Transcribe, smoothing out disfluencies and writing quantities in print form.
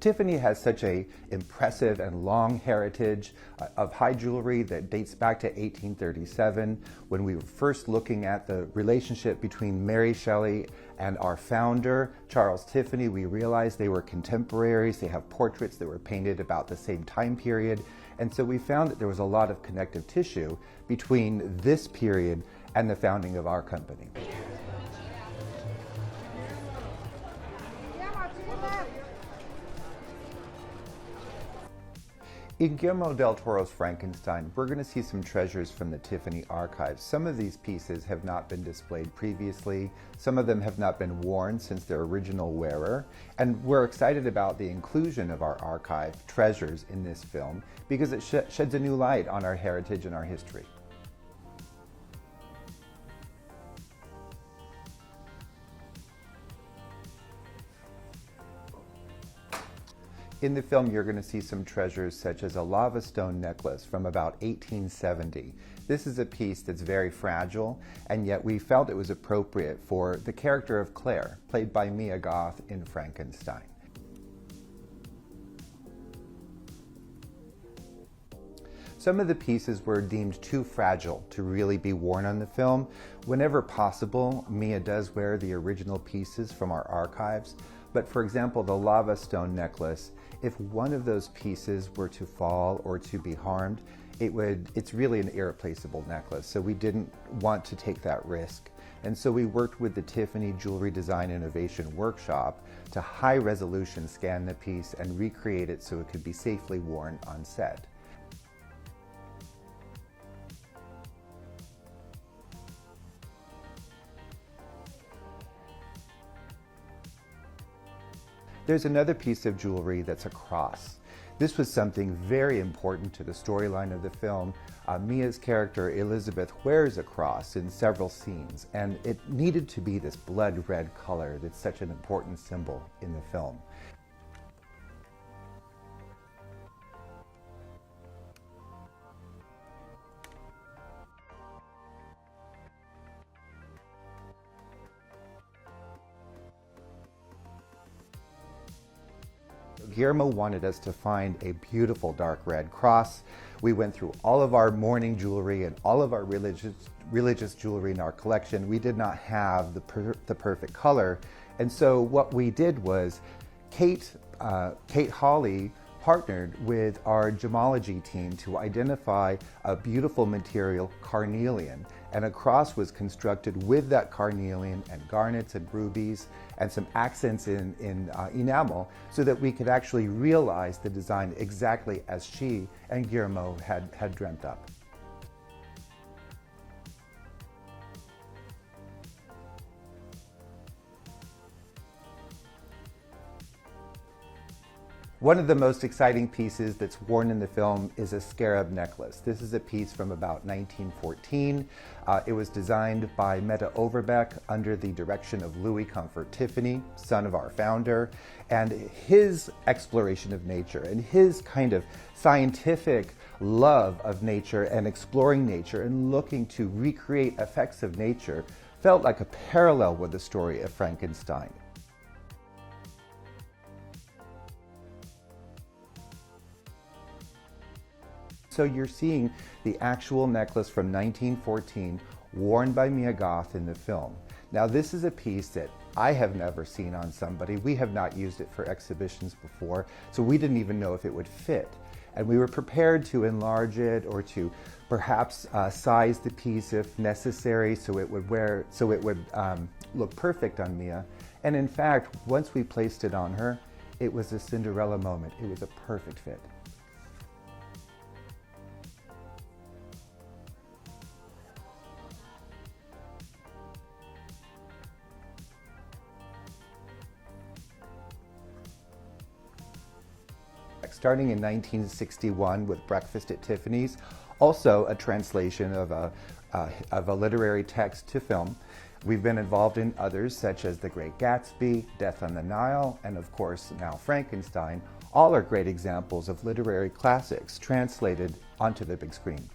Tiffany has such a impressive and long heritage of high jewelry that dates back to 1837, when we were first looking at the relationship between Mary Shelley and our founder, Charles Tiffany. We realized they were contemporaries. They have portraits that were painted about the same time period. And so we found that there was a lot of connective tissue between this period and the founding of our company. In Guillermo del Toro's Frankenstein, we're going to see some treasures from the Tiffany archives. Some of these pieces have not been displayed previously. Some of them have not been worn since their original wearer. And we're excited about the inclusion of our archive treasures in this film because it sheds a new light on our heritage and our history. In the film, you're going to see some treasures such as a lava stone necklace from about 1870. This is a piece that's very fragile, and yet we felt it was appropriate for the character of Claire, played by Mia Goth in Frankenstein. Some of the pieces were deemed too fragile to really be worn on the film. Whenever possible, Mia does wear the original pieces from our archives. But for example, the lava stone necklace, if one of those pieces were to fall or to be harmed, it's really an irreplaceable necklace. So we didn't want to take that risk. And so we worked with the Tiffany Jewelry Design Innovation Workshop to high resolution scan the piece and recreate it so it could be safely worn on set. There's another piece of jewelry that's a cross. This was something very important to the storyline of the film. Mia's character, Elizabeth, wears a cross in several scenes, and it needed to be this blood red color that's such an important symbol in the film. Guillermo wanted us to find a beautiful dark red cross. We went through all of our mourning jewelry and all of our religious jewelry in our collection. We did not have the perfect color. And so what we did was Kate Hawley partnered with our gemology team to identify a beautiful material, carnelian, and a cross was constructed with that carnelian and garnets and rubies and some accents in enamel so that we could actually realize the design exactly as she and Guillermo had dreamt up. One of the most exciting pieces that's worn in the film is a scarab necklace. This is a piece from about 1914. It was designed by Meta Overbeck under the direction of Louis Comfort Tiffany, son of our founder, and his exploration of nature and his kind of scientific love of nature and exploring nature and looking to recreate effects of nature felt like a parallel with the story of Frankenstein. So you're seeing the actual necklace from 1914 worn by Mia Goth in the film. Now this is a piece that I have never seen on somebody. We have not used it for exhibitions before, so we didn't even know if it would fit. And we were prepared to enlarge it or to perhaps size the piece if necessary so it would look perfect on Mia. And in fact, once we placed it on her, it was a Cinderella moment. It was a perfect fit. Starting in 1961 with Breakfast at Tiffany's, also a translation of a literary text to film. We've been involved in others such as The Great Gatsby, Death on the Nile, and of course now Frankenstein. All are great examples of literary classics translated onto the big screen.